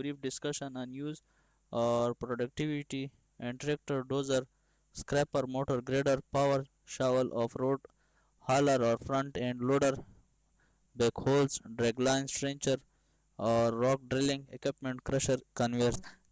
brief discussion on use or productivity and tractor dozer scraper motor grader power shovel off-road hauler or front end loader backhoes drag lines trencher or rock drilling equipment crusher conveyors.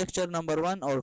lecture number 1 और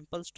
impulse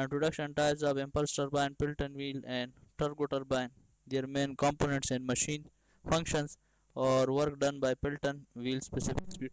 Introduction types of impulse turbine, Pelton wheel and turbo turbine, their main components and machine functions or work done by Pelton wheel specific speed.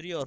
3 or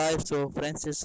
types of Francis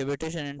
cavitation and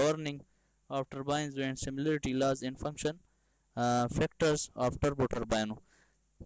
governing of turbines and similarity laws and function factors of turbo turbine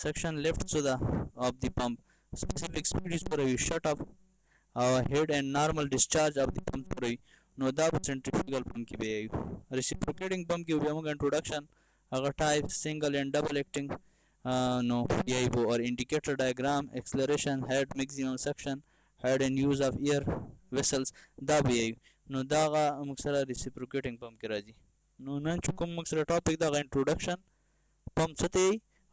section left so the of the pump specific speed is per shut off head and normal discharge of the pump per no da centrifugal pump ki be reciprocating pump ki be introduction agar type single and double acting no yaibo or indicator diagram acceleration head maximum suction head and use of air vessels da be no da ga muksara reciprocating pump ki raji. no nan chukum muksara topic da introduction pump sate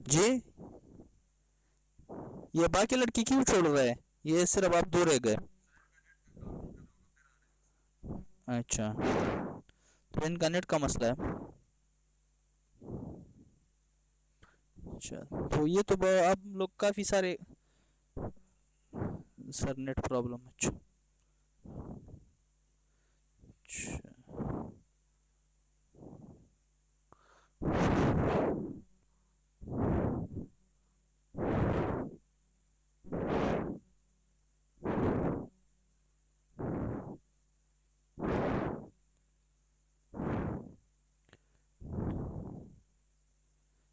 जी, ये बाकी लड़की क्यों छोड़ रहा है? ये सिर्फ आप दो रह गए। अच्छा, तो इनका नेट का मसला है। अच्छा, तो ये तो अब लोग काफ़ी सारे। Sir net problem. अच्छा। अच्छा।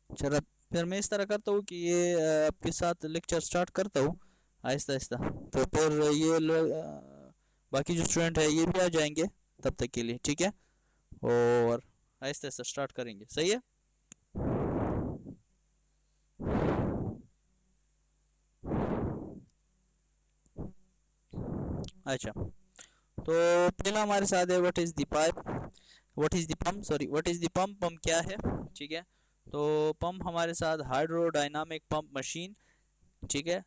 चलो, फिर मैं इस तरह करता हूँ कि ये आपके साथ लेक्चर स्टार्ट करता हूँ आहिस्ता आहिस्ता। तो फिर ये बाकी जो स्टूडेंट है ये भी आ जाएंगे तब तक के लिए, ठीक है। और आहिस्ता आहिस्ता स्टार्ट करेंगे, सही है। अच्छा, तो पहला हमारे साथ है what is the pipe, what is the pump, sorry what is the pump, pump क्या है। ठीक है, तो पंप हमारे साथ हाइड्रोडायनामिक पंप मशीन, ठीक है।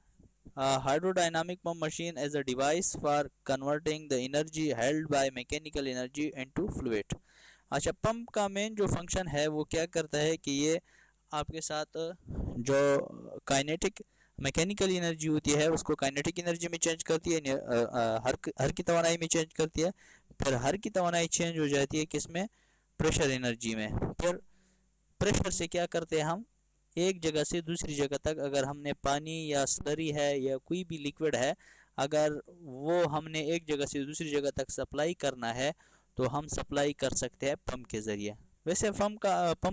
Hydrodynamic pump machine as a device for converting the energy held by mechanical energy into fluid. अच्छा, पंप का मेन जो फंक्शन है वो क्या करता है कि ये आपके साथ जो काइनेटिक मैकेनिकल एनर्जी होती है उसको काइनेटिक एनर्जी में चेंज करती है, हर की तवानाई में चेंज करती है। फिर हर की तवानाई चेंज हो जाती है किस में? प्रेशर एनर्जी में। फिर प्रेशर से क्या करते हैं हम? एक जगह से दूसरी जगह तक अगर हमने पानी या स्लरी है या कोई भी लिक्विड है, अगर वो हमने एक जगह से दूसरी जगह तक सप्लाई करना है तो हम सप्लाई कर सकते हैं पंप के ज़रिए। वैसे पंप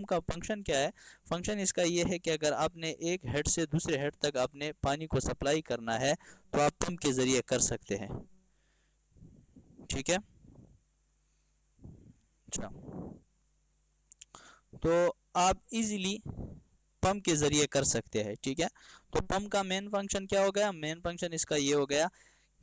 का फंक्शन क्या है? फंक्शन इसका ये है कि अगर आपने एक हेड से दूसरे हेड तक आपने पानी को सप्लाई करना है तो आप पंप के ज़रिए कर सकते हैं, ठीक है। अच्छा, तो आप इजीली पंप के ज़रिए कर सकते हैं, ठीक है। तो पंप का मेन फंक्शन क्या हो गया? मेन फंक्शन इसका ये हो गया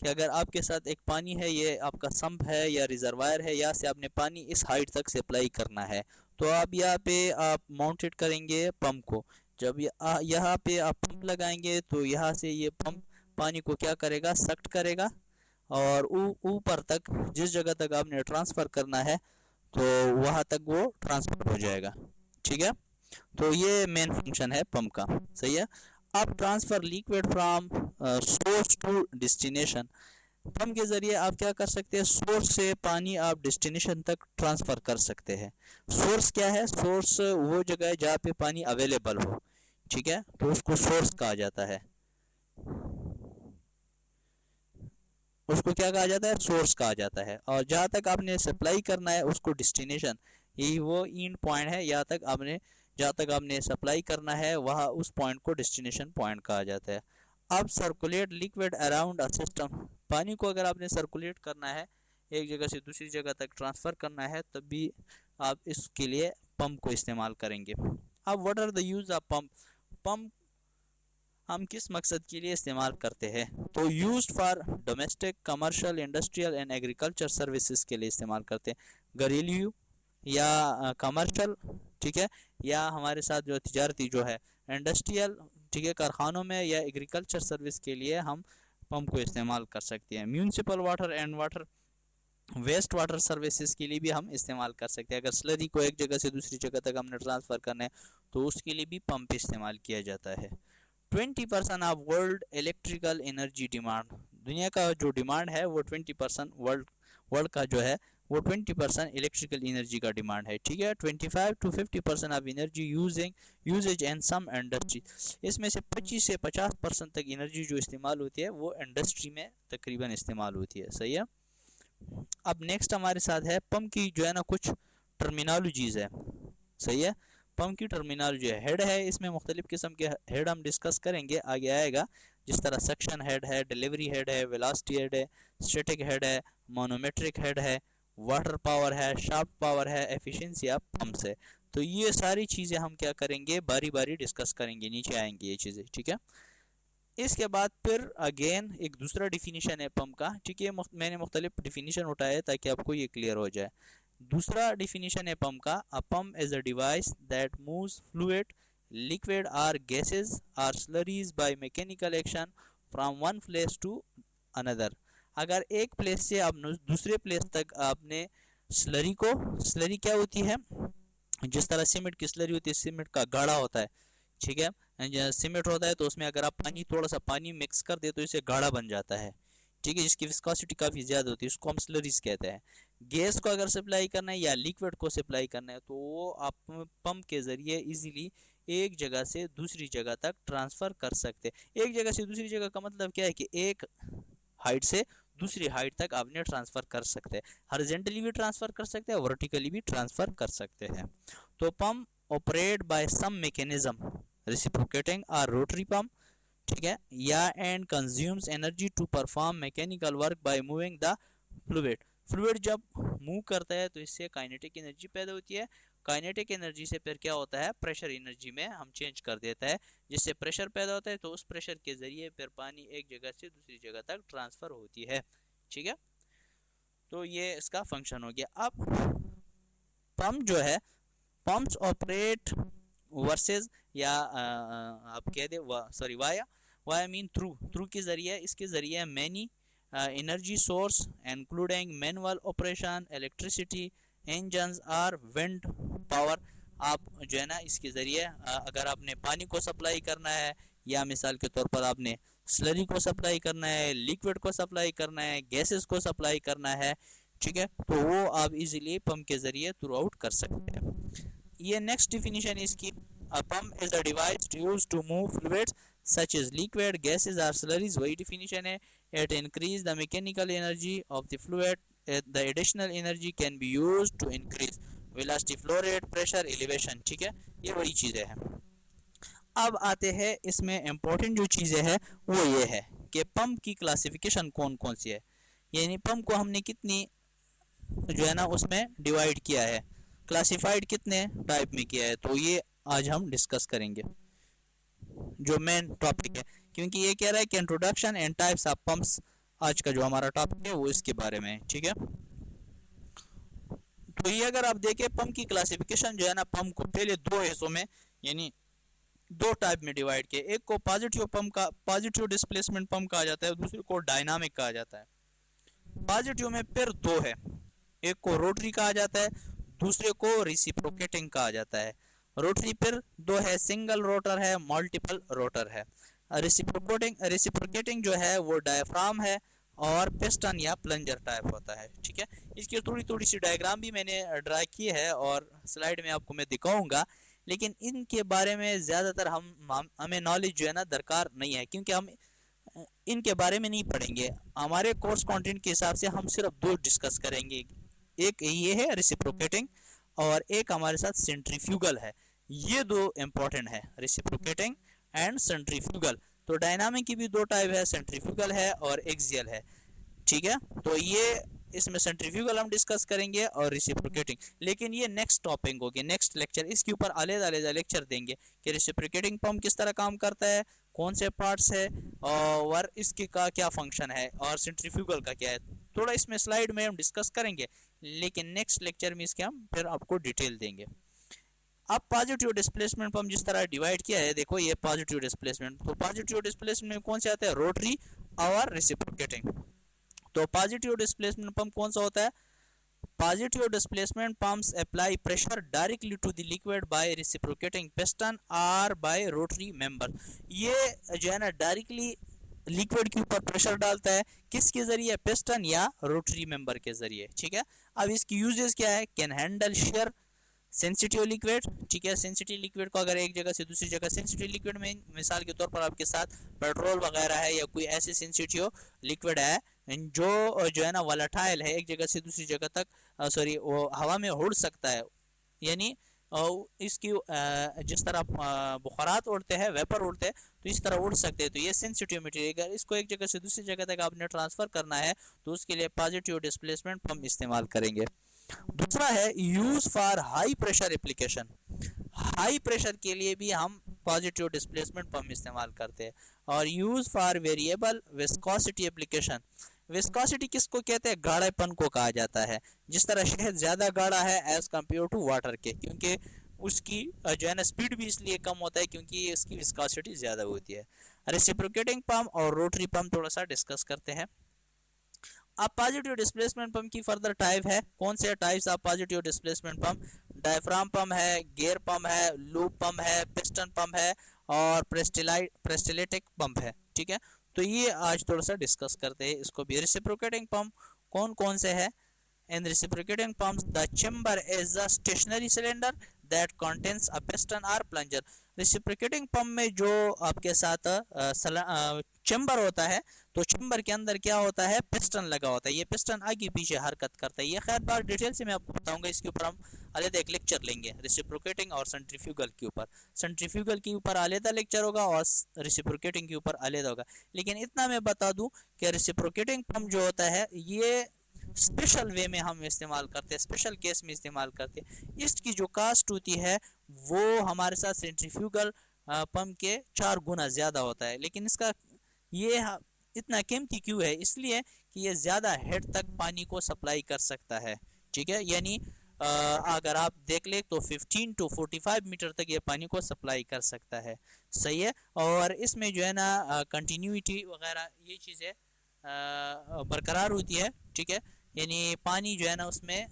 कि अगर आपके साथ एक पानी है, ये आपका सम्प है या रिजर्वायर है, यहाँ से आपने पानी इस हाइट तक सप्लाई करना है, तो आप यहाँ पे आप माउंटेड करेंगे पंप को। जब यहाँ पे आप पंप लगाएंगे तो यहाँ से ये पंप पानी को क्या करेगा? सक्ट करेगा और ऊपर तक जिस जगह तक आपने ट्रांसफ़र करना है तो वहाँ तक वो ट्रांसफर हो जाएगा, ठीक है। तो ये मेन फंक्शन है पंप का, सही है। आप transfer liquid from source to destination, pump के ज़रिए आप क्या कर सकते हैं? सोर्स से पानी आप डेस्टिनेशन तक ट्रांसफ़र कर सकते हैं। सोर्स क्या है? सोर्स वो जगह है जहाँ पे पानी अवेलेबल हो, ठीक है, तो उसको सोर्स कहा जाता है। उसको क्या कहा जाता है? सोर्स कहा जाता है। और जहाँ तक आपने सप्लाई करना है उसको डेस्टिनेशन, यही वो एंड पॉइंट है, यहाँ तक आपने जहाँ तक आपने सप्लाई करना है वहाँ उस पॉइंट को डेस्टिनेशन पॉइंट कहा जाता है। अब circulate liquid around a system, पानी को अगर आपने सर्कुलेट करना है, एक जगह से दूसरी जगह तक ट्रांसफ़र करना है, तब भी आप इसके लिए पंप को इस्तेमाल करेंगे। अब what are the use of pump, pump हम किस मकसद के लिए इस्तेमाल करते हैं? तो used for domestic commercial industrial and agriculture services के लिए इस्तेमाल करते हैं, घरेलू या कमर्शियल, ठीक है, या हमारे साथ जो तिजारती जो है इंडस्ट्रियल, ठीक है, कारखानों में या एग्रीकल्चर सर्विस के लिए हम पंप को इस्तेमाल कर सकते हैं। Municipal water and water waste water services के लिए भी हम इस्तेमाल कर सकते हैं। अगर स्लरी को एक जगह से दूसरी जगह तक हमने ट्रांसफ़र करना है तो उसके लिए भी पंप इस्तेमाल किया जाता है। 20% of world electrical energy demand, दुनिया का जो डिमांड है वो 20% वर्ल्ड वर्ल्ड का जो है वो 20% इलेक्ट्रिकल एनर्जी का डिमांड है, ठीक है। 25 to 50% of energy usages and some industry, इसमें से 25 से 50% तक एनर्जी जो इस्तेमाल होती है वो इंडस्ट्री में तकरीबन इस्तेमाल होती है, सही है। अब नेक्स्ट हमारे साथ है पंप की जो है ना कुछ टर्मिनोलॉजीज़ है, सही है। पंप की टर्मिनोलॉजी है, हेड है, इसमें मुख्तलिफ़ किस्म के हेड हम डिस्कस करेंगे, आगे आएगा। जिस तरह सक्शन हेड है, डिलीवरी हेड है, वेलोसिटी हेड है, स्टैटिक हेड है, मोनोमेट्रिक हेड है, वाटर पावर है, शाफ्ट पावर है, एफिशिएंसी ऑफ पंप्स है। तो ये सारी चीज़ें हम क्या करेंगे? बारी बारी डिस्कस करेंगे, नीचे आएंगे ये चीज़ें, ठीक है। इसके बाद फिर अगेन एक दूसरा डिफिनीशन है पंप का, ठीक है। मैंने मुख्तलिफ डिफिनीशन उठाया ताकि आपको ये क्लियर हो जाए। दूसरा डिफिनीशन है पंप का, अ pump is a device that moves fluid liquid or gases or slurries by mechanical action from one place to another। अगर एक प्लेस से आप दूसरे प्लेस तक आपने स्लरी क्या होती है, जिस तरह सीमेंट की स्लरी होती है, सीमेंट का गाढ़ा होता है, ठीक है, सीमेंट होता है तो उसमें अगर आप थोड़ा सा पानी मिक्स कर दे तो इसे गाढ़ा बन जाता है, ठीक है, जिसकी विस्कोसिटी काफ़ी ज़्यादा होती है, उसको हम स्लरीज कहते हैं। गैस को अगर सप्लाई करना है या लिक्विड को सप्लाई करना है तो वो आप पंप के ज़रिए इजीली एक जगह से दूसरी जगह तक ट्रांसफ़र कर सकते हैं। एक जगह से दूसरी जगह का मतलब क्या है कि एक हाइट से दूसरी हाइट तक आपने ट्रांसफ़र कर सकते हैं, हॉरिजॉन्टली भी ट्रांसफ़र कर सकते हैं, वर्टिकली भी ट्रांसफ़र कर सकते हैं। तो pump operate by some mechanism reciprocating और रोटरी पंप, ठीक है, या and consumes energy to perform mechanical work by moving the fluid. Fluid जब मूव करता है तो इससे काइनेटिक एनर्जी पैदा होती है, काइनेटिक एनर्जी से फिर क्या होता है, प्रेशर एनर्जी में हम चेंज कर देता है, जिससे प्रेशर पैदा होता है, तो उस प्रेशर के जरिए फिर पानी एक जगह से दूसरी जगह तक ट्रांसफर होती है, ठीक है। तो ये इसका फंक्शन हो गया। अब पंप जो है, पंप्स ऑपरेट वर्सेस या आप कह दे सॉरी वाया मीन थ्रू के जरिए, इसके जरिए many energy source including manual operation, electricity, engines और विंड पावर। आप जो है ना इसके ज़रिए अगर आपने पानी को सप्लाई करना है या मिसाल के तौर पर आपने स्लरी को सप्लाई करना है, लिक्विड को सप्लाई करना है, गैसेस को सप्लाई करना है, ठीक है, तो वो आप इजीली पंप के ज़रिए थ्रू आउट कर सकते हैं। ये नेक्स्ट डिफिनीशन इसकी, a pump is a device used to move fluids such as liquid, gases or slurries, वही डिफिनीशन है। It increase the mechanical energy of the fluid. The additional energy can be used to increase velocity, flow rate, pressure, elevation, ठीक है, ये वही चीज़ें हैं। अब आते हैं इसमें इम्पोर्टेंट जो चीज़ें हैं वो ये है कि पंप की क्लासिफिकेशन कौन कौन सी है, यानी पंप को हमने कितनी जो है ना उसमें डिवाइड किया है, क्लासिफाइड कितने टाइप में किया है, तो ये आज हम डिस्कस करेंगे जो मेन टॉपिक है, क्योंकि ये कह रहा है कि introduction and types of pumps, आज का जो हमारा टॉपिक है वो इसके बारे में है, ठीक है। तो ये अगर आप देखें पंप की क्लासिफिकेशन जो है ना, पंप को पहले दो हिस्सों में यानी दो टाइप में डिवाइड किया, एक को पॉजिटिव पंप का पॉजिटिव डिस्प्लेसमेंट पंप कहा जाता है, दूसरे को डायनामिक कहा जाता है। पॉजिटिव में फिर दो है, एक को रोटरी कहा जाता है, दूसरे को रेसिप्रोकेटिंग कहा जाता है। रोटरी फिर दो है, सिंगल रोटर है, मल्टीपल रोटर है। रेसिप्रोकेटिंग जो है वो डायफ्राम है और पिस्टन या प्लंजर टाइप होता है, ठीक है। इसकी थोड़ी सी डायग्राम भी मैंने ड्रा की है और स्लाइड में आपको मैं दिखाऊंगा, लेकिन इनके बारे में ज़्यादातर हमें नॉलेज जो है ना दरकार नहीं है, क्योंकि हम इनके बारे में नहीं पढ़ेंगे। हमारे कोर्स कंटेंट के हिसाब से हम सिर्फ दो डिस्कस करेंगे, एक ये है रेसिप्रोकेटिंग और एक हमारे साथ सेंट्रीफ्यूगल है। ये दो इंपॉर्टेंट है, रेसिप्रोकेटिंग एंड सेंट्रीफ्यूगल। तो डायनामिक की भी दो टाइप है, सेंट्रीफ्यूगल है और एक्सियल है, ठीक है। तो ये इसमें सेंट्रीफ्यूगल हम डिस्कस करेंगे और रेसिप्रोकेटिंग, लेकिन ये नेक्स्ट टॉपिक होगी, नेक्स्ट लेक्चर इसके ऊपर अलग-अलग लेक्चर देंगे कि रेसिप्रोकेटिंग पंप किस तरह काम करता है, कौन से पार्ट्स है और इसके का क्या फंक्शन है और सेंट्रीफ्यूगल का क्या है। थोड़ा इसमें स्लाइड में हम डिस्कस करेंगे, लेकिन नेक्स्ट लेक्चर में इसके हम फिर आपको डिटेल देंगे। अब पॉजिटिव डिस्प्लेसमेंट पंप जिस तरह डिवाइड किया है, देखो ये पॉजिटिव डिस्प्लेसमेंट, तो पॉजिटिव डिस्प्लेसमेंट में कौन से आते हैं, रोटरी और रेसिप्रोकेटिंग। तो पॉजिटिव डिस्प्लेसमेंट पंप कौन सा होता है, positive displacement pumps apply pressure directly to the liquid by reciprocating piston और बाय रोटरी मेंबर। ये जो है ना डायरेक्टली लिक्विड के ऊपर प्रेशर डालता है, किसके जरिए, पिस्टन या रोटरी मेंबर के जरिए, ठीक है। अब इसकी यूजेस क्या है, can handle share sensitive liquid, ठीक है। सेंसिटिव लिक्विड को अगर एक जगह से दूसरी जगह, सेंसिटिव लिक्विड में मिसाल के तौर पर आपके साथ पेट्रोल वगैरह है या कोई ऐसे सेंसिटिव लिक्विड है जो है ना वोलेटाइल है, एक जगह से दूसरी जगह तक सॉरी वो हवा में उड़ सकता है, यानी इसकी जिस तरह बुखारात उड़ते हैं, वेपर उड़ते हैं, तो इस तरह उड़ सकते हैं। तो ये सेंसिटिव मटेरियल, अगर इसको एक जगह से दूसरी जगह तक आपने ट्रांसफर करना है तो उसके लिए पॉजिटिव डिस्प्लेसमेंट पंप इस्तेमाल करेंगे। दूसरा है use for high pressure application, high pressure के लिए भी हम पॉजिटिव डिस्प्लेसमेंट पंप इस्तेमाल करते हैं। और use for variable viscosity application, viscosity किसको कहते हैं, गाढ़ेपन को कहा जाता है। जिस तरह शहद ज़्यादा गाढ़ा है एज कम्पेयर टू वाटर के, क्योंकि उसकी जो है ना स्पीड भी इसलिए कम होता है क्योंकि इसकी विस्कोसिटी ज़्यादा होती है। रेसिप्रोकेटिंग पंप और रोटरी पंप थोड़ा सा डिस्कस करते हैं। अब पॉजिटिव डिस्प्लेसमेंट पंप की फर्दर टाइप है। कौन से types of positive displacement pump? Diaphragm pump है, गियर पंप है, लूप पंप है, पिस्टन पंप है और प्रेस्टिलेटिक पंप है। ठीक है, तो ये आज थोड़ा सा डिस्कस करते हैं इसको भी। रेसिप्रोकेटिंग पंप कौन कौन से है? In reciprocating pumps, the chamber is a stationary cylinder that contains a piston or plunger. Reciprocating pump में जो आपके साथ चेम्बर होता है, तो चेम्बर के अंदर क्या होता है? पिस्टन लगा होता है। ये पिस्टन आगे पीछे हरकत करता है। ये खैर बात डिटेल से मैं आपको बताऊंगा, इसके ऊपर हम अलग एक लेक्चर लेंगे रेसिप्रोकेटिंग और सेंट्रीफ्यूगल के ऊपर। सेंट्रीफ्यूगल के ऊपर अलग लेक्चर होगा और रेसिप्रोकेटिंग के ऊपर अलग होगा। लेकिन इतना मैं बता दूं कि रेसिप्रोकेटिंग पंप जो होता है ये स्पेशल वे में हम इस्तेमाल करते हैं, स्पेशल केस में इस्तेमाल करते हैं। इसकी जो कास्ट होती है वो हमारे साथ सेंट्रीफ्यूगल पंप के 4 गुना ज़्यादा होता है। लेकिन इसका ये इतना कीमती क्यों है? इसलिए कि ये ज़्यादा हेड तक पानी को सप्लाई कर सकता है। ठीक है, यानी अगर आप देख ले तो 15 to 45 मीटर तक ये पानी को सप्लाई कर सकता है। सही है, और इसमें जो है ना कंटिन्यूटी वगैरह ये चीज़ें बरकरार होती है। ठीक है, यानी पानी जो है ना उसमें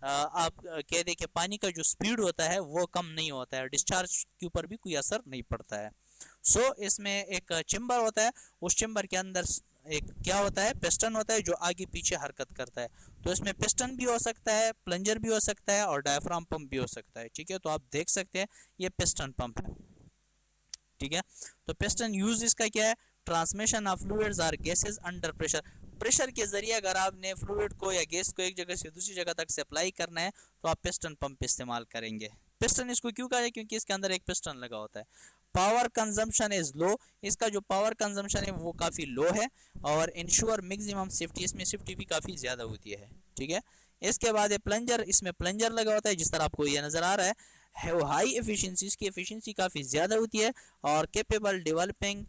आप कह दें कि पानी का जो स्पीड होता है वो कम नहीं होता है, डिस्चार्ज के ऊपर भी कोई असर नहीं पड़ता है। सो इसमें एक चेम्बर होता है, उस चेम्बर के अंदर एक क्या होता है? पिस्टन होता है जो आगे पीछे हरकत करता है। तो इसमें पिस्टन भी हो सकता है, प्लंजर भी हो सकता है और डायफ्राम पंप भी हो सकता है। ठीक है, तो आप देख सकते हैं ये पिस्टन पंप है। ठीक है, तो पिस्टन यूज इसका क्या है? ट्रांसमिशन ऑफ फ्लूइड्स और गैसेस अंडर प्रेशर। प्रेशर के जरिए अगर आपने फ्लूइड को या गैस को एक जगह से दूसरी जगह तक सप्लाई करना है तो आप पिस्टन पंप इस्तेमाल करेंगे। पिस्टन इसको क्यों कहा है? क्योंकि इसके अंदर एक पिस्टन लगा होता है। पावर कंजम्पशन इज लो, इसका जो पावर कंजम्पशन है वो काफ़ी लो है और इंश्योर मैक्सिमम सेफ्टी, इसमें सेफ्टी भी काफ़ी ज़्यादा होती है। ठीक है, इसके बाद है प्लंजर, इसमें प्लंजर लगा होता है जिस तरह आपको ये नज़र आ रहा है। वो हाई एफिशिएंसी, इसकी एफिशिएंसी काफ़ी ज़्यादा होती है और capable developing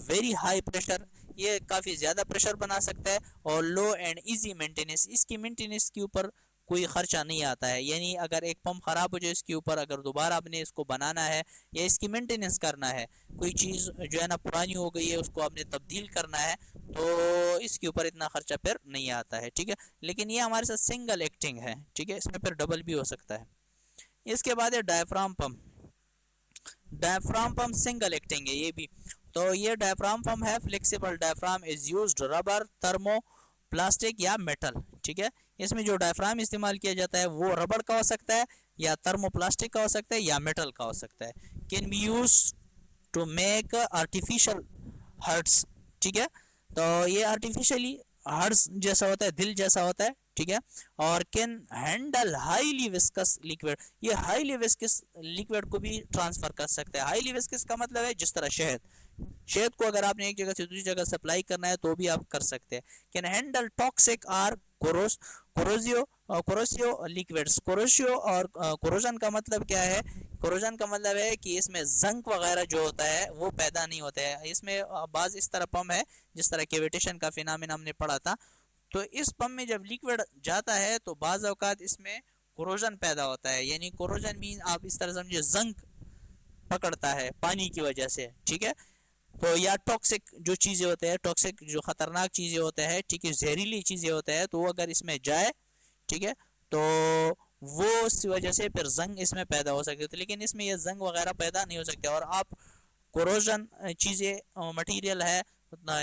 very high pressure, ये काफ़ी ज़्यादा प्रेशर बना सकता है और लो एंड इजी मेंटेनेंस, इसकी मेंटेनेंस के ऊपर कोई ख़र्चा नहीं आता है। यानी अगर एक पंप ख़राब हो जाए इसके ऊपर, अगर दोबारा आपने इसको बनाना है या इसकी मेंटेनेंस करना है, कोई चीज़ जो है ना पुरानी हो गई है उसको आपने तब्दील करना है, तो इसके ऊपर इतना ख़र्चा फिर नहीं आता है। ठीक है, लेकिन ये हमारे साथ सिंगल एक्टिंग है। ठीक है, इसमें फिर डबल भी हो सकता है। इसके बाद है diaphragm pump. Diaphragm pump single acting है ये भी। तो ये डायफ्राम पंप है, flexible diaphragm is used rubber, thermo plastic या मेटल। ठीक है, इसमें जो डायफ्राम इस्तेमाल किया जाता है वो रबर का हो सकता है या थर्मोप्लास्टिक का हो सकता है या मेटल का हो सकता है। Can be use to make artificial hearts. ठीक है, तो ये आर्टिफिशियली हर्ट्स जैसा होता है, दिल जैसा होता है। ठीक है, और can handle highly viscous liquid, ये हाईली विस्कस लिक्विड को भी ट्रांसफर कर सकता है। हाईली विस्कस का मतलब है जिस तरह शहद, शहद को अगर आपने एक जगह से दूसरी जगह सप्लाई करना है तो भी आप कर सकते हैं। कैन हैंडल टॉक्सिक और कोरोसियो लिक्विड्स। कोरोसियो और कोरोजन का मतलब क्या है? कोरोजन का मतलब है कि इसमें जंक वगैरह जो होता है वो पैदा नहीं होता है। इसमें बाज इस तरह पंप है जिस तरह कैविटेशन का फिनोमेना हमने पढ़ा था, तो इस पंप में जब लिक्विड जाता है तो बाज औकात इसमें कोरोजन पैदा होता है। यानी कोरोजन मीन आप इस तरह समझिए जंक पकड़ता है पानी की वजह से। ठीक है, तो या टॉक्सिक जो चीज़ें होते हैं, टॉक्सिक जो खतरनाक चीज़ें होते हैं, ठीक है, जहरीली चीज़ें होते हैं, तो वो अगर इसमें जाए, ठीक है, तो वो उस वजह से फिर जंग इसमें पैदा हो सकती है। लेकिन इसमें ये जंग वगैरह पैदा नहीं हो सकते और आप कोरोजन चीज़ें मटेरियल है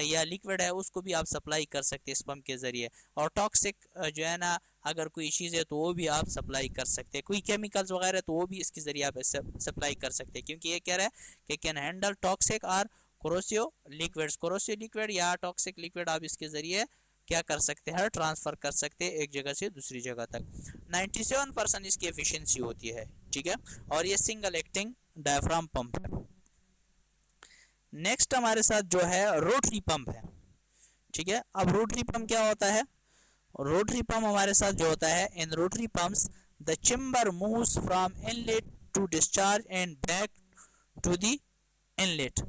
या लिक्विड है उसको भी आप सप्लाई कर सकते हैं इस पंप के ज़रिए। और टॉक्सिक जो है ना अगर कोई चीज़ है तो वो भी आप सप्लाई कर सकते हैं, कोई केमिकल्स वगैरह तो वो भी इसके ज़रिए आप सप्लाई कर सकते हैं। क्योंकि ये कह रहा है कि कैन हैंडल टॉक्सिक और कोरोसिव लिक्विड्स, कोरोसिव लिक्विड या टॉक्सिक लिक्विड आप इसके ज़रिए क्या कर सकते हैं? ट्रांसफ़र कर सकते हैं एक जगह से दूसरी जगह तक। 97% इसकी एफिशिएंसी होती है। ठीक है, और ये सिंगल एक्टिंग डायफ्राम पंप है। नेक्स्ट हमारे साथ जो है रोटरी पंप है। ठीक है, अब रोटरी पंप क्या होता है? रोटरी पंप हमारे साथ जो होता है, in rotary pumps the chamber moves from inlet to discharge and back to the inlet.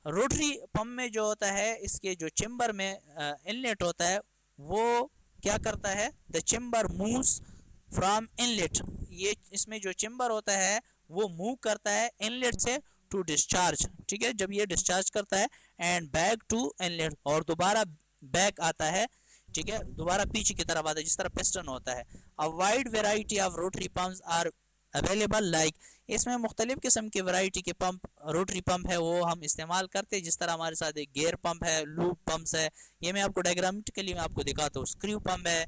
Rotary pump में जो होता है इसके जो चेम्बर में इनलेट होता है वो क्या करता है? The chamber moves from inlet, ये इसमें जो चेम्बर होता है वो मूव करता है इनलेट से टू डिस्चार्ज, ठीक है, जब ये डिस्चार्ज करता है एंड बैक टू इनलेट, और दोबारा बैक आता है, ठीक है, दोबारा पीछे की तरफ आता है जिस तरह पिस्टन होता है। A wide variety of rotary pumps are available like, इसमें मुख्तलिफ किस्म की वैरायटी के पंप, रोटरी पंप है वो हम इस्तेमाल करते हैं, जिस तरह हमारे साथ एक गेयर पंप है, लूप पंप्स है, ये मैं आपको डायग्रामेटिकली मैं आपको दिखाता हूँ, स्क्रू पंप है,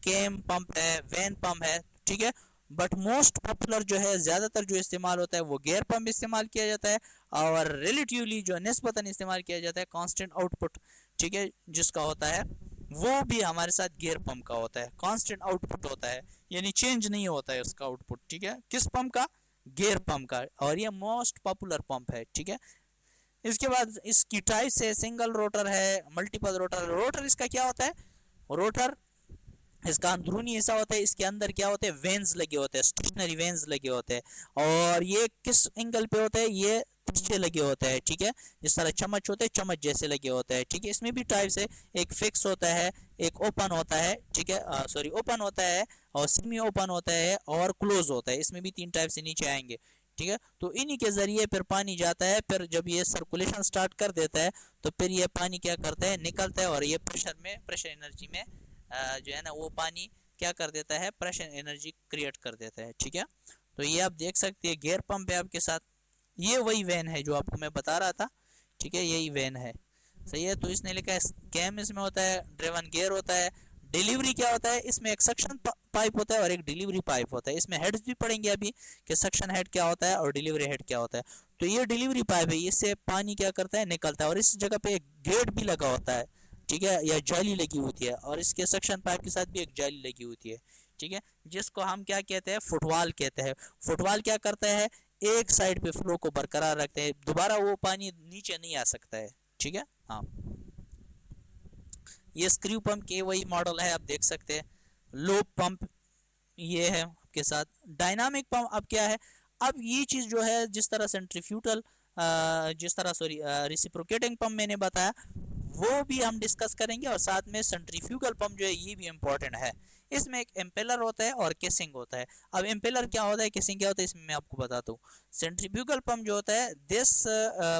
केम पंप है, वैन पंप है, ठीक है। बट मोस्ट पॉपुलर जो है, ज़्यादातर जो इस्तेमाल होता है वो गेयर पंप इस्तेमाल किया जाता है, और रिलेटिवली जो निस्बतन इस्तेमाल किया जाता है कांस्टेंट आउटपुट, ठीक है, जिसका होता है वो भी हमारे साथ गियर पंप का होता है, कांस्टेंट आउटपुट होता है, यानी चेंज नहीं होता है उसका आउटपुट, ठीक है, किस पंप का, गियर पंप का, और ये मोस्ट पॉपुलर पंप है, ठीक है। इसके बाद इसकी टाइप्स है, सिंगल रोटर है, मल्टीपल रोटर। रोटर इसका क्या होता है, रोटर इसका अंदरूनी हिस्सा होता है, इसके अंदर क्या होते हैं, वेन्स लगे होते हैं, स्टेशनरी वेन्स लगे होते हैं, और ये किस एंगल पे होते हैं, ये तिरछे लगे होते हैं, ठीक है, जिस तरह चम्मच होते हैं चम्मच जैसे लगे होते हैं, ठीक है। इसमें भी टाइप्स है, एक फिक्स होता है, एक ओपन होता है, ठीक है, सॉरी ओपन होता है, और सेमी ओपन होता है, और क्लोज होता है, इसमें भी 3 टाइप से नीचे आएंगे, ठीक है। तो इन्हीं के जरिए फिर पानी जाता है, फिर जब ये सर्कुलेशन स्टार्ट कर देता है तो फिर ये पानी क्या करता है, निकलता है, और ये प्रेशर में, प्रेशर एनर्जी में जो है ना वो पानी क्या कर देता है, प्रेशर एनर्जी क्रिएट कर देता है, ठीक है। तो ये आप देख सकते हैं गेयर पंप है आपके साथ, ये वही वैन है जो आपको मैं बता रहा था, ठीक है, यही वैन है, सही है। तो इसने लिखा है कैम इसमें होता है, ड्रिवन गियर होता है, डिलीवरी क्या होता है, इसमें एक सक्शन पाइप होता है और एक डिलीवरी पाइप होता है, इसमें हेड्स भी पढ़ेंगे अभी कि सक्शन हेड क्या होता है और डिलीवरी हेड क्या होता है। तो ये डिलीवरी पाइप है, इससे पानी क्या करता है, निकलता है, और इस जगह पे एक गेट भी लगा होता है, ठीक है, या जाली लगी होती है, और इसके सक्शन पाइप के साथ भी एक जाली लगी होती है, ठीक है, जिसको हम क्या कहते हैं, फुटवॉल कहते हैं। फुटवॉल क्या करता है, एक साइड पे फ्लो को बरकरार रखते हैं, दोबारा वो पानी नीचे नहीं आ सकता है, ठीक है। हाँ, ये स्क्रू पंप के वही मॉडल है, आप देख सकते हैं। लो पंप ये है आपके साथ। डायनामिक पंप अब क्या है, अब ये चीज़ जो है, जिस तरह सेंट्रीफ्यूगल, जिस तरह सॉरी रिसिप्रोकेटिंग पंप मैंने बताया, वो भी हम डिस्कस करेंगे, और साथ में सेंट्रीफ्यूगल पंप जो है ये भी इम्पोर्टेंट है। इसमें एक एम्पेलर होता है और केसिंग होता है। अब एम्पेलर क्या होता है, केसिंग क्या होता है, इसमें मैं आपको बताता हूँ। सेंट्रीफ्यूगल पंप जो होता है, this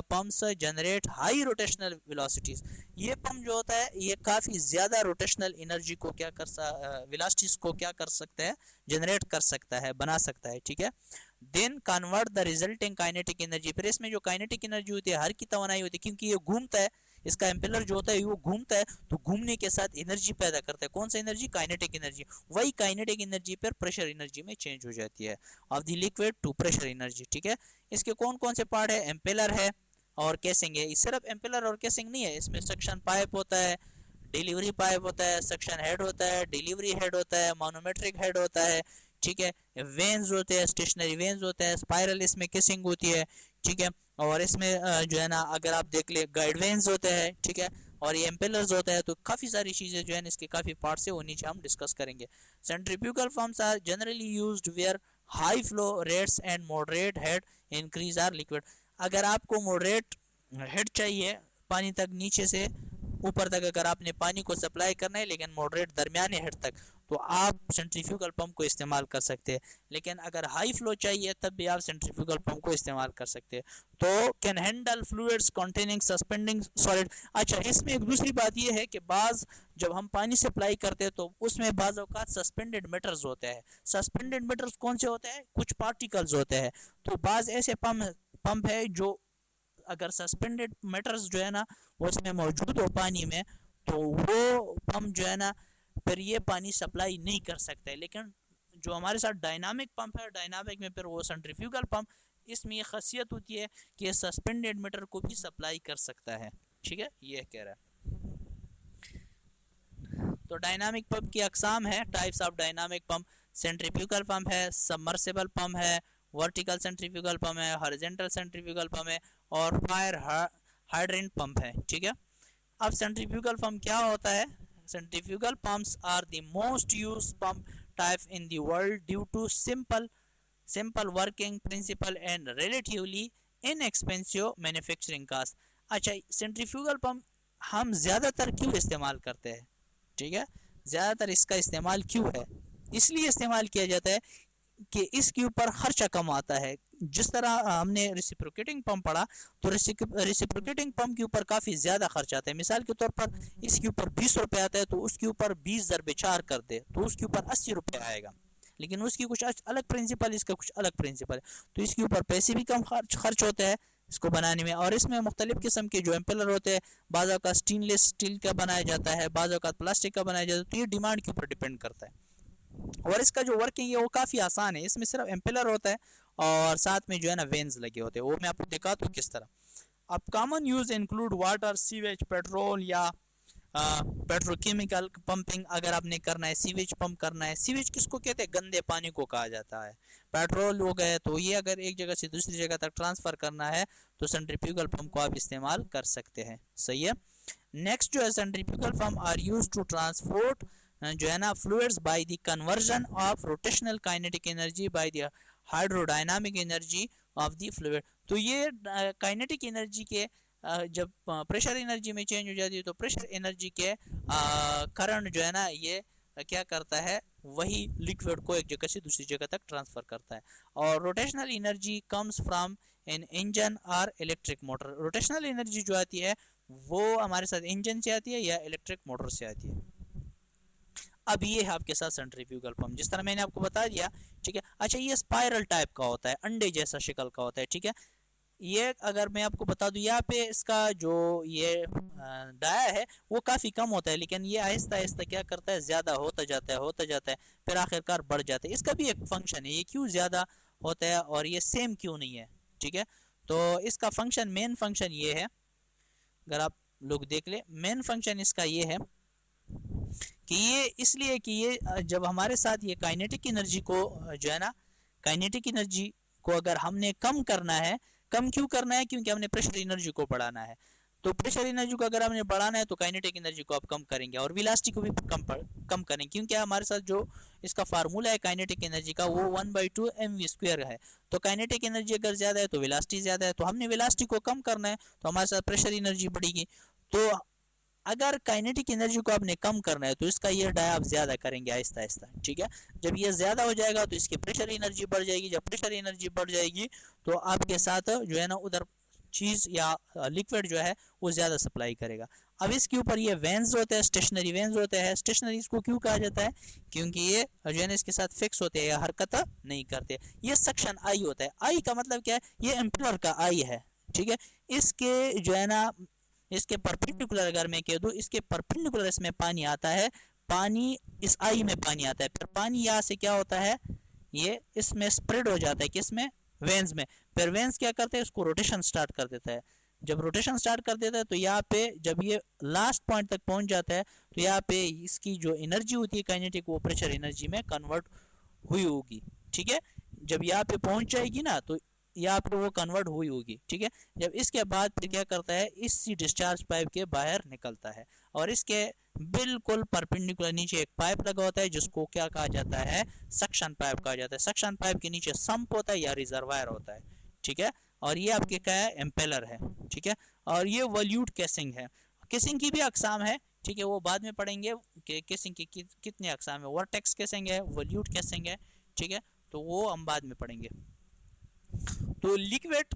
pumps generate high rotational velocities, ये पंप जो होता है ये काफ़ी ज़्यादा रोटेशनल एनर्जी को क्या कर वेलोसिटीज को क्या कर सकता है, जनरेट कर सकता है, बना सकता है, ठीक है। Then convert the resulting kinetic energy, फिर इसमें जो काइनेटिक एनर्जी होती है, हर की तवानाई होती है, क्योंकि ये घूमता है, इसका एम्पेलर जो होता है वो घूमता है, तो घूमने के साथ एनर्जी पैदा करता है, कौन सा एनर्जी, काइनेटिक एनर्जी, वही काइनेटिक एनर्जी पर प्रेशर एनर्जी में चेंज हो जाती है, of the liquid to pressure energy, ठीक है। इसके कौन कौन से पार्ट है, एम्पेलर है और केसिंग है। सिर्फ एम्पेलर और केसिंग नहीं है, इसमें सक्शन पाइप होता है, डिलीवरी पाइप होता है, सक्शन हेड होता है, डिलीवरी हेड होता है, मानोमेट्रिक हेड होता है, ठीक है, वेन्स होते हैं, स्टेशनरी वेन्स होते हैं, स्पाइरल इसमें किसिंग होती है, ठीक है, और इसमें जो है ना अगर आप देख ले गाइड वेन्स होते हैं, ठीक है, और ये एम्पेलर्स होता है, तो काफ़ी सारी चीज़ें जो है इसके काफ़ी पार्ट्स है, वो नीचे हम डिस्कस करेंगे। Centrifugal pumps are generally used where high flow rates and moderate head increase are liquid, अगर आपको मॉडरेट हेड चाहिए पानी तक नीचे से ऊपर तक, अगर आपने पानी को सप्लाई करना है लेकिन मॉडरेट दरमियाने हेड तक, तो आप सेंट्रीफ्यूगल पंप को इस्तेमाल कर सकते हैं। लेकिन अगर हाई फ्लो चाहिए तब भी आप सेंट्रीफ्यूगल पंप को इस्तेमाल कर सकते हैं। तो can handle fluids containing suspending solid. अच्छा, इसमें एक दूसरी बात यह है कि बाज जब हम पानी सप्लाई करते हैं तो उसमें बाज औकात सस्पेंडेड मैटर्स होते हैं। सस्पेंडेड मैटर्स कौन से होते हैं, कुछ पार्टिकल्स होते हैं। तो बाज ऐसे पंप है जो अगर सस्पेंडेड मैटर्स जो है ना वो उसमें मौजूद हो पानी में, तो वो पंप जो है ना फिर ये पानी सप्लाई नहीं कर सकता है। लेकिन जो हमारे साथ डायनामिक पंप है, डायनामिक में फिर वो सेंट्रीफ्यूगल पंप, इसमें ये खासियत होती है कि ये सस्पेंडेड मैटर को भी सप्लाई कर सकता है, ठीक है, ये कह रहा है। तो डायनामिक पंप की अकसाम है, types of dynamic pump, centrifugal pump है, सबमर्सिबल पंप है, वर्टिकल सेंट्रीफ्यूगल पंप है, हॉरिजॉन्टल सेंट्रीफ्यूगल पंप है, और फायर हाइड्रेंट पंप है, ठीक है। अब सेंट्रीफ्यूगल पंप क्या होता है, centrifugal pumps are the most used pump type in the world due to simple working principle and relatively inexpensive manufacturing cost. अच्छा, सेंट्रीफ्यूगल पंप हम ज़्यादातर क्यों इस्तेमाल करते हैं, ठीक है, ज़्यादातर इसका इस्तेमाल क्यों है, इसलिए इस्तेमाल किया जाता है कि इसके ऊपर खर्चा कम आता है। जिस तरह हमने रेसिप्रोकेटिंग पंप पढ़ा, तो रेसिप्रोकेटिंग पंप के ऊपर काफ़ी ज़्यादा खर्चा आता है। मिसाल के तौर पर इसके ऊपर 20 रुपये आता है, तो उसके ऊपर 20 ज़रबे 4 कर दे तो उसके ऊपर 80 रुपये आएगा। लेकिन उसकी कुछ अलग प्रिंसिपल, इसका कुछ अलग प्रिंसिपल है, तो इसके ऊपर पैसे भी कम खर्च होते हैं इसको बनाने में। और इसमें मुख्तलिफ किस्म के जो एम्पेलर होते हैं, बाज़ का स्टेनलेस स्टील का बनाया जाता है, बाज़ का प्लास्टिक का बनाया जाता है, तो ये डिमांड के ऊपर डिपेंड करता है। और इसका जो वर्किंग है वो काफ़ी आसान है। इसमें सिर्फ एम्पेलर होता है और साथ में जो है ना वेन्स लगे होते हैं, वो मैं आपको दिखाता हूँ किस तरह। अब common use include water, sewage, petrol या पेट्रोकेमिकल पंपिंग। अगर आपने करना है सीवेज पंप करना है, सीवेज किसको कहते हैं, गंदे पानी को कहा जाता है। पेट्रोल हो गए, तो ये अगर एक जगह से दूसरी जगह तक ट्रांसफर करना है तो सेंट्रीफ्यूगल पंप को आप इस्तेमाल कर सकते हैं। सही है। नेक्स्ट जो है, centrifugal pump are use to transport जो है ना fluids by the conversion of rotational kinetic energy by the hydrodynamic energy of the fluid. तो ये काइनेटिक एनर्जी के जब प्रेशर एनर्जी में चेंज हो जाती है, तो प्रेशर एनर्जी के करंट जो है ना ये क्या करता है, वही लिक्विड को एक जगह से दूसरी जगह तक ट्रांसफर करता है। और rotational energy comes from an engine और इलेक्ट्रिक मोटर। रोटेशनल एनर्जी जो आती है वो हमारे साथ इंजन से आती है या इलेक्ट्रिक मोटर से आती है। अब ये है आपके साथ सेंट्रीफ्यूगल पंप, जिस तरह मैंने आपको बता दिया, ठीक है। अच्छा, ये स्पाइरल टाइप का होता है, अंडे जैसा शक्ल का होता है, ठीक है। ये अगर मैं आपको बता दूं, यहाँ पे इसका जो ये डाया है वो काफ़ी कम होता है, लेकिन ये आहिस्ता आहिस्ता क्या करता है, ज़्यादा होता जाता है, होता जाता है, फिर आखिरकार बढ़ जाता है। इसका भी एक फंक्शन है, ये क्यों ज़्यादा होता है और ये सेम क्यों नहीं है, ठीक है। तो इसका फंक्शन, मेन फंक्शन ये है, अगर आप लोग देख ले, मेन फंक्शन इसका ये है कि ये इसलिए कि ये जब हमारे साथ ये काइनेटिक एनर्जी को जो है ना, काइनेटिक एनर्जी को अगर हमने कम करना है, कम क्यों करना है, क्योंकि हमने प्रेशर एनर्जी को बढ़ाना है। तो प्रेशर एनर्जी को अगर हमने बढ़ाना है तो काइनेटिक एनर्जी को आप कम करेंगे और वेलोसिटी को भी कम करेंगे, क्योंकि हमारे साथ जो इसका फार्मूला है काइनेटिक एनर्जी का वो 1/2 mv² है। तो काइनेटिक एनर्जी अगर ज़्यादा है तो वेलोसिटी ज़्यादा है, तो हमने वेलोसिटी को कम करना है, तो हमारे साथ प्रेशर एनर्जी बढ़ेगी। तो अगर काइनेटिक एनर्जी को आपने कम करना है तो इसका ये डाया आप ज्यादा करेंगे आहिस्ता आहिस्ता, ठीक है। जब ये ज्यादा हो जाएगा तो इसकी प्रेशर एनर्जी बढ़ जाएगी, जब प्रेशर एनर्जी बढ़ जाएगी तो आपके साथ जो है ना उधर चीज या लिक्विड जो है वो ज्यादा सप्लाई करेगा। अब इसके ऊपर ये वेन्स होते हैं, स्टेशनरी वेन्स होते हैं। स्टेशनरी इसको क्यों कहा जाता है, क्योंकि ये जो है ना इसके साथ फिक्स होते हैं या हरकत नहीं करते। ये सक्शन आई होता है। आई का मतलब क्या है, ये एम्पलर का आई है, ठीक है। इसके जो है ना, इसके परपेंडिकुलर अगर मैं कह दूं, इसके परपेंडिकुलर इसमें पानी आता है, पानी इस आई में पानी आता है, फिर पानी यहाँ से क्या होता है, ये इसमें स्प्रेड हो जाता है, किसमें, वेंस में। फिर वेंस क्या करते हैं, इसको रोटेशन स्टार्ट कर देता है। जब रोटेशन स्टार्ट कर देता है तो यहाँ पे जब ये लास्ट पॉइंट तक पहुंच जाता है तो यहाँ पे इसकी जो एनर्जी होती है काइनेटिक, वो प्रेशर एनर्जी में कन्वर्ट हुई होगी, ठीक है। जब यहाँ पे पहुंच जाएगी ना तो यहाँ पे वो कन्वर्ट हुई होगी, ठीक है। जब इसके बाद फिर क्या करता है, इसी डिस्चार्ज पाइप के बाहर निकलता है और इसके बिल्कुल परपेंडिकुलर नीचे एक पाइप लगा होता है जिसको क्या कहा जाता है, सक्शन पाइप कहा जाता है। सक्शन पाइप के नीचे सम्प होता है या रिजर्वायर होता है, ठीक है। और ये आपके क्या है, एम्पेलर है, ठीक है। और ये वॉल्यूट केसिंग है। केसिंग की भी अकसाम है, ठीक है, वो बाद में पढ़ेंगे कि केसिंग की कितने अकसाम है। वर्टेक्स केसिंग है, वॉल्यूट केसिंग है, ठीक है, तो वो हम बाद में पढ़ेंगे। तो लिक्विड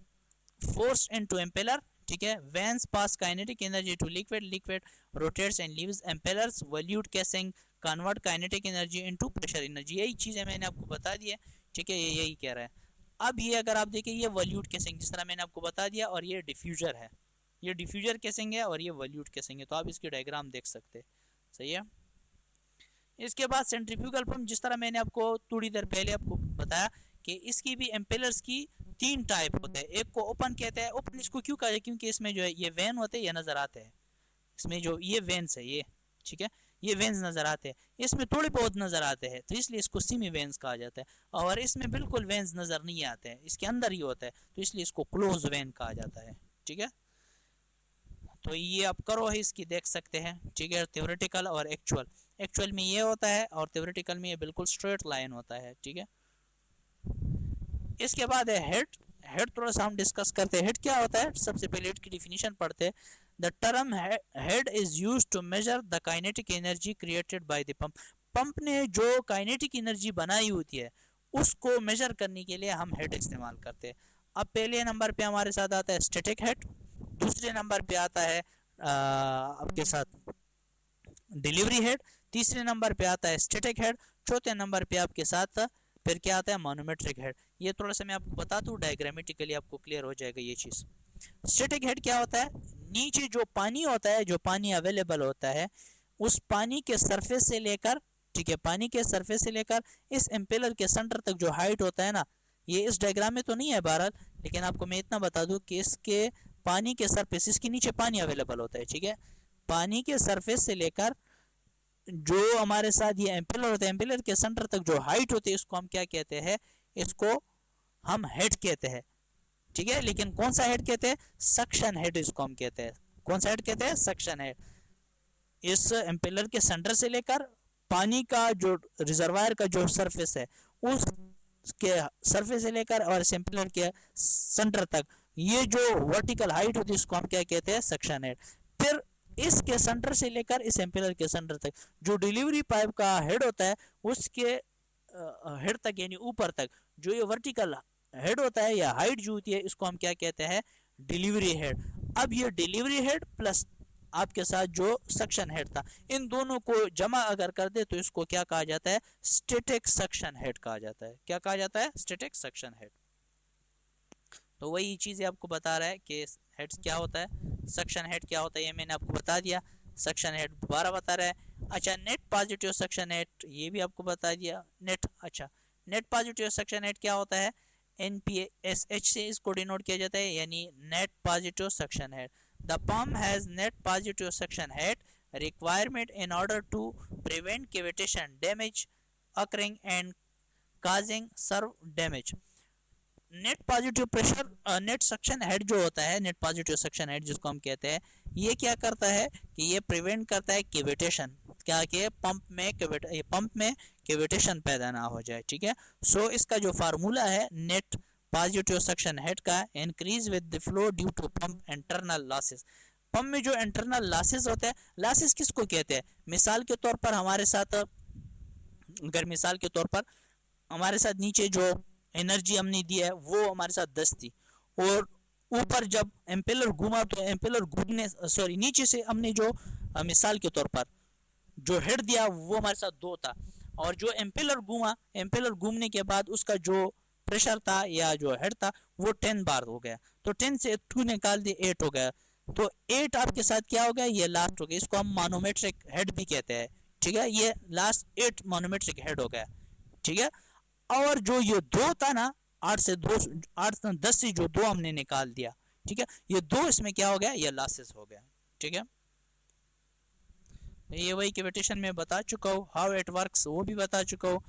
फोर्स इनटू एम्पेलर, ठीक है। Vanes pass kinetic energy to liquid, liquid rotates and leaves impellers, volute casing convert kinetic energy into pressure energy. यही चीज़ है, मैंने आपको बता दी है, ठीक है, ये यही कह रहा है। अब ये अगर आप देखें, ये वॉल्यूट केसिंग जिस तरह मैंने आपको बता दिया, और ये डिफ्यूजर है, ये डिफ्यूजर केसिंग है और ये वॉल्यूट केसिंग है। तो आप इसकी डायग्राम देख सकते हैं, सही है। इसके बाद सेंट्रीफ्यूगल पंप, जिस तरह मैंने आपको थोड़ी देर पहले आपको बताया कि इसकी भी एम्पेलर्स की 3 टाइप होते हैं। एक को ओपन कहते हैं। ओपन इसको क्यों कहते हैं, क्योंकि इसमें जो है ये वेन होते हैं, ये नजर आते हैं, इसमें जो ये वेन्स है ये, ठीक है, ये वेन्स नजर आते हैं, इसमें थोड़े बहुत नजर आते हैं, तो इसलिए इसको सेमी वेन्स कहा जाता है। और इसमें बिल्कुल वेन्स नजर नहीं आते हैं, इसके अंदर ही होता है, तो इसलिए इसको क्लोज वेन कहा जाता है, ठीक है। तो ये आप करो है इसकी देख सकते हैं, ठीक है, थ्योरेटिकल और एक्चुअल। एक्चुअल में ये होता है और थ्योरेटिकल में ये बिल्कुल स्ट्रेट लाइन होता है, ठीक है। इसके बाद है हेड। हेड थोड़ा सा हम डिस्कस करते हैं। हेड क्या होता है, सबसे पहले हेड की डिफिनीशन पढ़ते हैं। The term head is used to measure the kinetic energy created by the pump. Pump ने जो काइनेटिक एनर्जी बनाई होती है उसको मेजर करने के लिए हम हेड इस्तेमाल करते हैं। अब पहले नंबर पे हमारे साथ आता है स्टैटिक हेड, दूसरे नंबर पे आता है आपके साथ डिलीवरी हेड, तीसरे नंबर पे आता है स्टैटिक हेड, चौथे नंबर पे आपके साथ फिर क्या आता है मानोमेट्रिक हेड। ये थोड़ा सा मैं आपको बता दूं, डायग्रामेटिकली आपको क्लियर हो जाएगा ये चीज़। स्टैटिक हेड क्या होता है, नीचे जो पानी होता है, जो पानी अवेलेबल होता है, उस पानी के सरफेस से लेकर, ठीक है, पानी के सरफेस से लेकर इस एम्पेलर के सेंटर तक जो हाइट होता है ना, ये इस डायग्राम में तो नहीं है बहरहाल, लेकिन आपको मैं इतना बता दूं कि इसके पानी के सरफेस, इसके नीचे पानी अवेलेबल होता है, ठीक है, पानी के सरफेस से लेकर जो हमारे साथ ये एम्पेलर होता है, एम्पेलर के सेंटर तक जो हाइट होती है, इसको हम क्या कहते हैं, इसको हम हेड कहते हैं, ठीक है। लेकिन कौन सा हेड कहते हैं, सक्शन हेड इसको हम कहते हैं। कौन सा हेड कहते हैं, सक्शन हेड। इस एम्पेलर के सेंटर से लेकर पानी का जो रिजर्वायर का जो सरफेस है, उसके सरफेस से लेकर और इस एम्पेलर के सेंटर तक ये जो वर्टिकल हाइट होती है, इसको हम क्या कहते हैं, सक्शन हेड। फिर इसके सेंटर से लेकर इस एम्पेलर के सेंटर तक जो डिलीवरी पाइप का हेड होता है, उसके हेड तक यानी ऊपर तक जो ये वर्टिकल हेड होता है या हाइट जो होती है, इसको हम क्या कहते हैं, डिलीवरी हेड। अब ये डिलीवरी हेड प्लस आपके साथ जो सक्शन हेड था, इन दोनों को जमा अगर कर दे तो इसको क्या कहा जाता है, स्टैटिक सक्शन हेड कहा जाता है। क्या कहा जाता है, स्टैटिक सक्शन हेड। तो वही चीज़ें आपको बता रहा है कि हेड्स क्या होता है, सक्शन हेड क्या होता है, ये मैंने आपको बता दिया। सक्शन हेड दोबारा बता रहा है। अच्छा, नेट पॉजिटिव सक्शन हेड, ये भी आपको बता दिया। नेट, अच्छा, नेट पॉजिटिव सक्शन हेड क्या होता है, NPSH से इसको डिनोट किया जाता है, यानी net positive suction head. The pump has net positive suction head requirement in order to prevent cavitation damage occurring and causing serve damage। Net positive pressure, net suction head जो होता है, net positive suction head जिसको हम कहते हैं, ये क्या करता है कि ये प्रिवेंट करता है कैविटेशन, क्या कि पंप में कैविटेशन पैदा ना हो जाए, ठीक है। सो इसका जो फार्मूला है नेट पॉजिटिव सक्शन हेड का, increase with the flow due to pump internal losses. Pump में जो इंटरनल लॉसेस होते हैं, लॉसेस किसको कहते हैं, मिसाल के तौर पर हमारे साथ, अगर मिसाल के तौर पर हमारे साथ नीचे जो एनर्जी हमने दी है वो हमारे साथ 10 थी, और ऊपर जब एम्पेलर घूमा तो एम्पेलर घूमने, सॉरी, नीचे से हमने जो मिसाल के तौर पर जो हेड दिया वो हमारे साथ 2 था, और जो एम्पेलर घूमा, एम्पेलर घूमने के बाद उसका जो प्रेशर था या जो हेड था वो 10 बार हो गया, तो 10 से 2 निकाल दिए 8 हो गया, तो 8 आपके साथ क्या हो गया, ये लास्ट हो गया, इसको हम मानोमेट्रिक हेड भी कहते हैं, ठीक है। ये लास्ट 8 मानोमेट्रिक हेड हो गया, ठीक है। और जो ये 2 था ना, 8 से 2, 8 10 से जो 2 हमने निकाल दिया, ठीक है, ये 2 इसमें क्या हो गया, ये लॉसेस हो गया, ठीक है। ये वही कैविटेशन में बता चुका हूँ, हाउ इट वर्क्स वो भी बता चुका हूँ।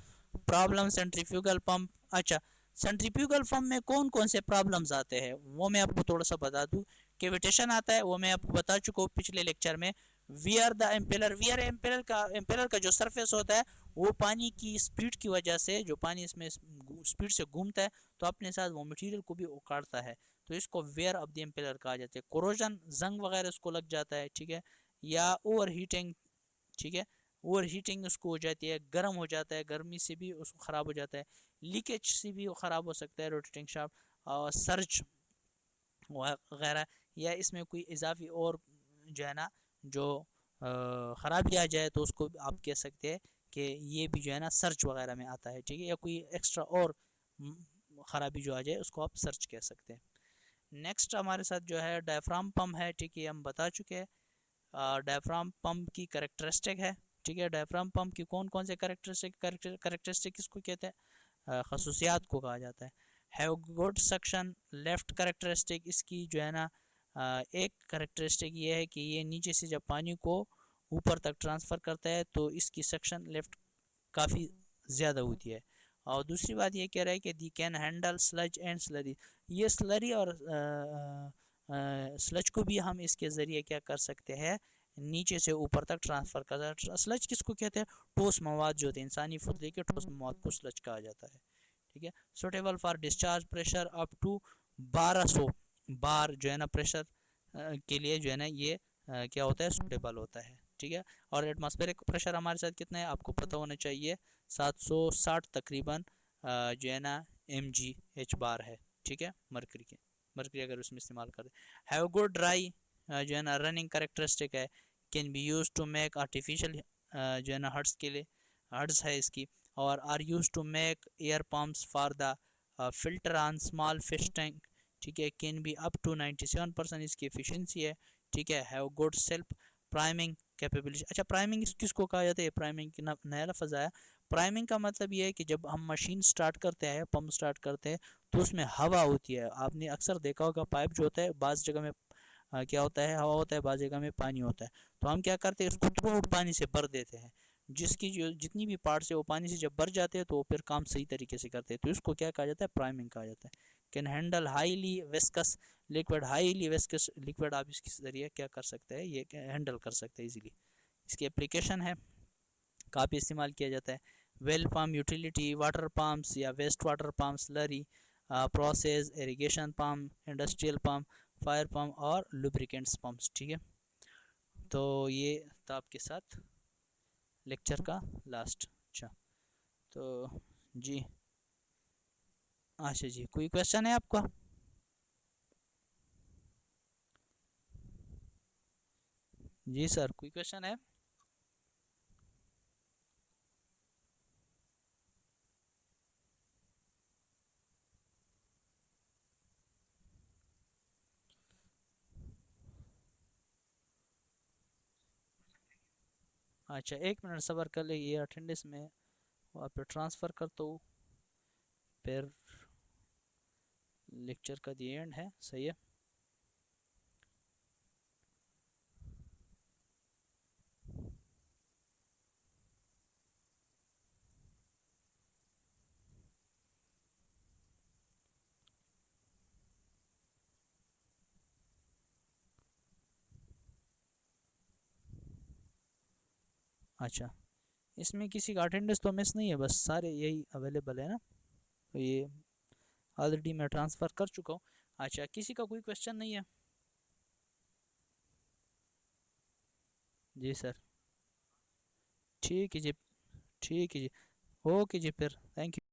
प्रॉब्लम सेंट्रीफ्यूगल पंप, अच्छा, सेंट्रीफ्यूगल पंप में कौन कौन से प्रॉब्लम्स आते हैं वो मैं आपको थोड़ा सा बता दूं। कैविटेशन आता है, वो मैं आपको बता चुका हूँ पिछले लेक्चर में। Wear the impeller, wear impeller का जो सरफेस होता है वो पानी की स्पीड की वजह से, जो पानी इसमें स्पीड से घूमता है तो अपने साथ वो मटेरियल को भी उखाड़ता है, तो इसको वेयर ऑफ द एम्पेलर कहा जाता है। कोरोजन, जंग वगैरह उसको लग जाता है, ठीक है, या ओवर हीटिंग, ठीक है, ओवर हीटिंग उसको हो जाती है, गर्म हो जाता है, गर्मी से भी उसको ख़राब हो जाता है, लीकेज से भी ख़राब हो सकता है रोटेटिंग शाफ्ट, और सर्ज वगैरह, या इसमें कोई इजाफी और जो है ना जो ख़राबी आ जाए तो उसको आप कह सकते हैं कि ये भी जो है ना सर्च वगैरह में आता है, ठीक है, या कोई एक्स्ट्रा और ख़राबी जो आ जाए उसको आप सर्च कह सकते हैं। नेक्स्ट हमारे साथ जो है डायफ्राम पंप है, ठीक है, हम बता चुके हैं डायफ्राम पंप की कैरेक्टरिस्टिक है, ठीक है। डायफ्राम पंप की कौन कौन से कैरेक्टरिस्टिक किसको कहते हैं, खसूसियात को कहा जाता है। Have good suction left characteristic, इसकी जो है ना एक कैरेक्टरिस्टिक ये है कि ये नीचे से जब पानी को ऊपर तक ट्रांसफ़र करता है तो इसकी सक्शन लेफ्ट काफ़ी ज़्यादा होती है। और दूसरी बात ये कह रहा है कि they can handle sludge and slurry, ये स्लरी और स्लज को भी हम इसके ज़रिए क्या कर सकते हैं, नीचे से ऊपर तक ट्रांसफ़र कर सकते हैं। स्लज किसको कहते हैं, ठोस मवाद जो होते हैं, इंसानी फुर्दे के ठोस मवाद को स्लज कहा जाता है, ठीक है। Suitable for discharge pressure up to 1200 bar जो है ना प्रेशर के लिए जो है ना ये क्या होता है, सुटेबल होता है, ठीक है। और एटमॉस्फेरिक प्रेशर हमारे साथ कितना है आपको पता होना चाहिए, 760 तकरीबन जो है ना mgh है, ठीक है, मरकरी अगर उसमें इस्तेमाल करें। हैव गुड ड्राई जो है ना रनिंग करेक्टरिस्टिक है, can be use to make artificial जो है ना हर्ट्स के लिए हर्ट्स है इसकी, और are use to make air pumps for the filter on small fish tank, ठीक है, कैन बी अप टू 97% इसकी एफिशिएंसी है, ठीक है। Have good self priming capability. अच्छा, प्राइमिंग किसको कहा जाता है, प्राइमिंग की नया लफ्ज़ आया। प्राइमिंग का मतलब ये है कि जब हम मशीन स्टार्ट करते हैं, पंप स्टार्ट करते हैं, तो उसमें हवा होती है। आपने अक्सर देखा होगा पाइप जो होता है बाज़ जगह में क्या होता है, हवा होता है, बाज़ जगह में पानी होता है। तो हम क्या करते हैं, उसको थोड़ा पानी से भर देते हैं, जिसकी जो जितनी भी पार्ट्स है वो पानी से जब भर जाते हैं तो वो फिर काम सही तरीके से करते हैं। तो इसको क्या कहा जाता है, प्राइमिंग कहा जाता है। Can handle highly viscous liquid, highly viscous liquid आप इसके जरिए क्या कर सकते हैं, ये हैंडल कर सकते हैं इजीली। इसकी एप्लीकेशन है, काफ़ी इस्तेमाल किया जाता है। Well pump utility, water pumps या waste water pump, slurry process, irrigation pump, industrial pump, fire pump और लुब्रिकेंट्स पम्प्स, ठीक है। तो ये था आपके साथ लेक्चर का लास्ट। अच्छा, तो जी, अच्छा जी, कोई क्वेश्चन है आपका? जी सर, कोई क्वेश्चन है? अच्छा, एक मिनट सबर कर ले, ये अटेंडेंस में वहाँ पे ट्रांसफ़र कर तो फिर लेक्चर का दी एंड है, सही है। अच्छा, इसमें किसी का अटेंडेंस तो मिस नहीं है, बस सारे यही अवेलेबल है ना, तो ये ऑलरेडी मैं ट्रांसफ़र कर चुका हूँ। अच्छा, किसी का कोई क्वेश्चन नहीं है? जी सर, ठीक है जी, ठीक है जी, ओके जी, फिर थैंक यू।